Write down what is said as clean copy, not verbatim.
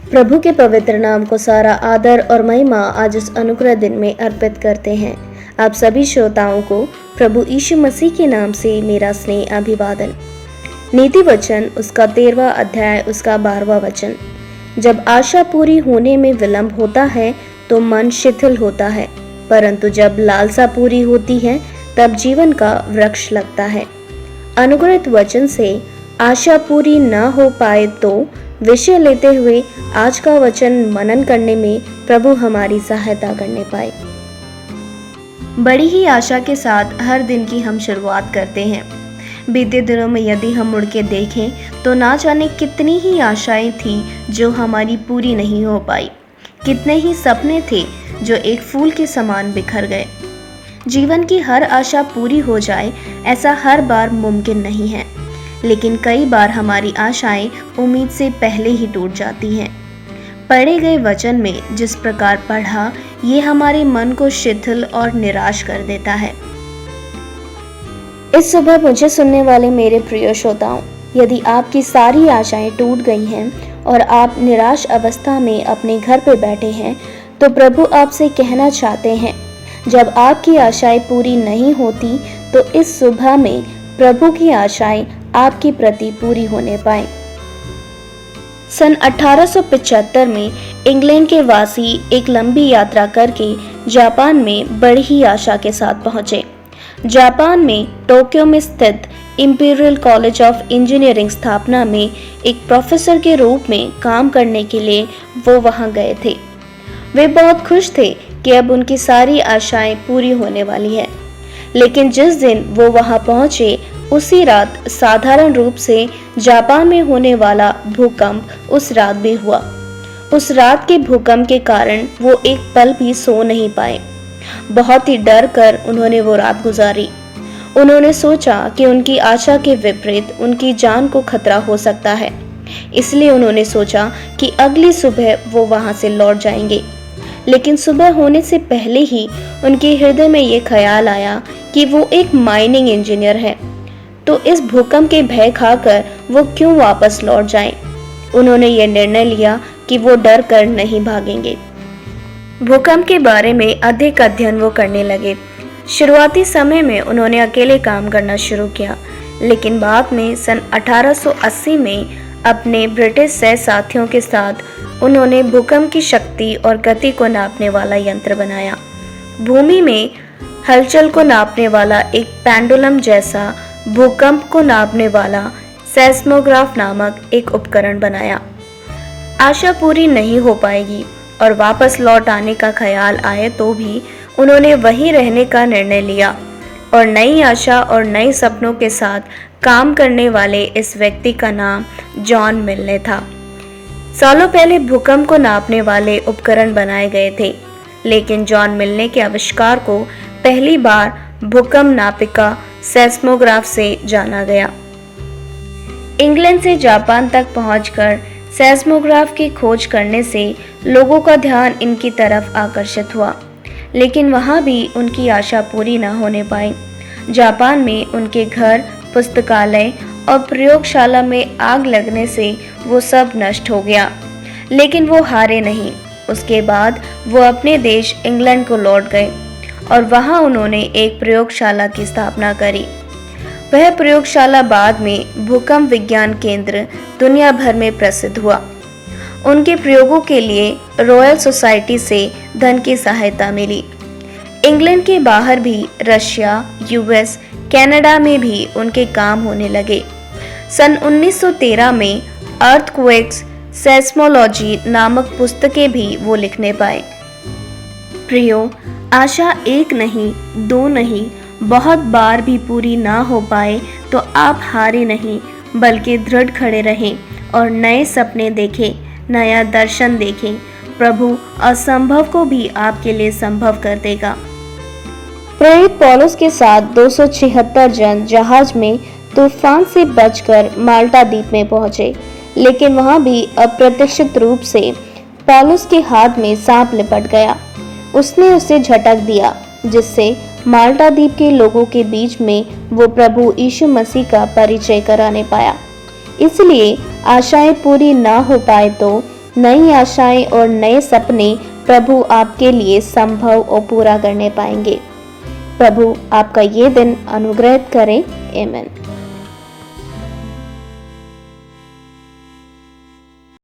प्रभु के पवित्र नाम को सारा आदर और महिमा आज इस अनुग्रह दिन में अर्पित करते हैं। आप सभी श्रोताओं को प्रभु यीशु मसीह के नाम से मेरा स्नेह अभिवादन। नीति वचन उसका 13वां अध्याय उसका 12वां वचन। जब आशा पूरी होने में विलंब होता है तो मन शिथिल होता है, परंतु जब लालसा पूरी होती है तब जीवन का वृक्ष लगता है। अनुग्रहित वचन से आशा पूरी न हो पाए तो विषय लेते हुए आज का वचन मनन करने में प्रभु हमारी सहायता करने पाए। बड़ी ही आशा के साथ हर दिन की हम शुरुआत करते हैं। बीते दिनों में यदि हम मुड़ के देखें तो ना जाने कितनी ही आशाएं थी जो हमारी पूरी नहीं हो पाई, कितने ही सपने थे जो एक फूल के समान बिखर गए। जीवन की हर आशा पूरी हो जाए ऐसा हर बार मुमकिन नहीं है, लेकिन कई बार हमारी आशाएं उम्मीद से पहले ही टूट जाती हैं। पढ़े गए वचन में जिस प्रकार पढ़ा, ये हमारे मन को शिथिल और निराश कर देता है। इस सुबह मुझे सुनने वाले मेरे प्रिय श्रोताओं, यदि आपकी सारी आशाएं टूट गई हैं और आप निराश अवस्था में अपने घर पे बैठे हैं, तो प्रभु आपसे कहना चाहते हैं, जब आपकी आशाएं पूरी नहीं होती तो इस सुबह में प्रभु की आशाएं आपके प्रति पूरी होने पाए। सन 1875 में इंग्लैंड के वासी एक लंबी यात्रा करके जापान में बड़ी ही आशा के साथ पहुंचे। जापान में टोक्यो में स्थित इंपीरियल कॉलेज ऑफ इंजीनियरिंग स्थापना में एक प्रोफेसर के रूप में काम करने के लिए वो वहां गए थे। वे बहुत खुश थे कि अब उनकी सारी आशाएं पूरी होने वाली है, लेकिन जिस दिन वो वहां पहुंचे उसी रात साधारण रूप से जापान में होने वाला भूकंप उस रात भी हुआ। उस रात के भूकंप के कारण वो एक पल भी सो नहीं पाए। बहुत ही डर कर उन्होंने वो रात गुजारी। उन्होंने सोचा कि उनकी आशा के विपरीत उनकी जान को खतरा हो सकता है, इसलिए उन्होंने सोचा कि अगली सुबह वो वहां से लौट जाएंगे। लेकिन सुबह होने से पहले ही उनके हृदय में ये ख्याल आया कि वो एक माइनिंग इंजीनियर है, तो इस भूकंप के भय खाकर वो क्यों वापस लौट जाएं। उन्होंने ये निर्णय लिया कि वो डर कर नहीं भागेंगे। भूकंप के बारे में अधिक अध्ययन वो करने लगे। शुरुआती समय में उन्होंने अकेले काम करना शुरू किया, लेकिन बाद में सन 1880 में अपने ब्रिटिश सहसाथियों के साथ उन्होंने भूकंप की शक्ति और गति को नापने वाला यंत्र बनाया। भूमि में हलचल को नापने वाला एक पेंडुलम जैसा भूकंप को नापने वाला सेस्मोग्राफ नामक एक उपकरण बनाया। आशा पूरी नहीं हो पाएगी और वापस लौट आने का ख्याल आए तो भी उन्होंने वहीं रहने का निर्णय लिया और नई आशा और नए सपनों के साथ काम करने वाले इस व्यक्ति का नाम जॉन मिलने था। सालों पहले भूकंप को नापने वाले उपकरण बनाए गए थे, लेकिन जॉन मिलने के आविष्कार को पहली बार भूकंप नापिका सेस्मोग्राफ से जाना गया। इंग्लैंड से जापान तक पहुंचकर सेस्मोग्राफ की खोज करने से लोगों का ध्यान इनकी तरफ आकर्षित हुआ, लेकिन वहां भी उनकी आशा पूरी न होने पाई। जापान में उनके घर, पुस्तकालय और प्रयोगशाला में आग लगने से वो सब नष्ट हो गया, लेकिन वो हारे नहीं। उसके बाद वो अपने देश इंग्लैंड को लौट गए और वहां उन्होंने एक प्रयोगशाला की स्थापना करी। वह प्रयोगशाला बाद में भूकंप विज्ञान केंद्र दुनिया भर में प्रसिद्ध हुआ। उनके प्रयोगों के लिए रॉयल सोसाइटी से धन की सहायता मिली। इंग्लैंड के बाहर भी रशिया, यूएस, कनाडा में भी उनके काम होने लगे। सन 1913 में अर्थक्वेक्स सेस्मोलॉजी नामक पुस्तकें भी वो लिखने पाए। प्रियो, आशा एक नहीं, दो नहीं, बहुत बार भी पूरी ना हो पाए तो आप हारे नहीं, बल्कि दृढ़ खड़े रहें और नए सपने देखें, नया दर्शन देखें। प्रभु असंभव को भी आपके लिए संभव कर देगा। प्रेरित पौलुस के साथ 276 जन जहाज में तूफान से बचकर माल्टा द्वीप में पहुंचे, लेकिन वहां भी अप्रत्याशित रूप से पौलुस के हाथ में सांप लिपट गया। उसने उसे झटक दिया, जिससे माल्टा द्वीप के लोगों के बीच में वो प्रभु यीशु मसीह का परिचय कराने पाया। इसलिए आशाएं पूरी ना हो पाए तो नई आशाएं और नए सपने प्रभु आपके लिए संभव और पूरा करने पाएंगे। प्रभु आपका ये दिन अनुग्रहित करें। आमीन।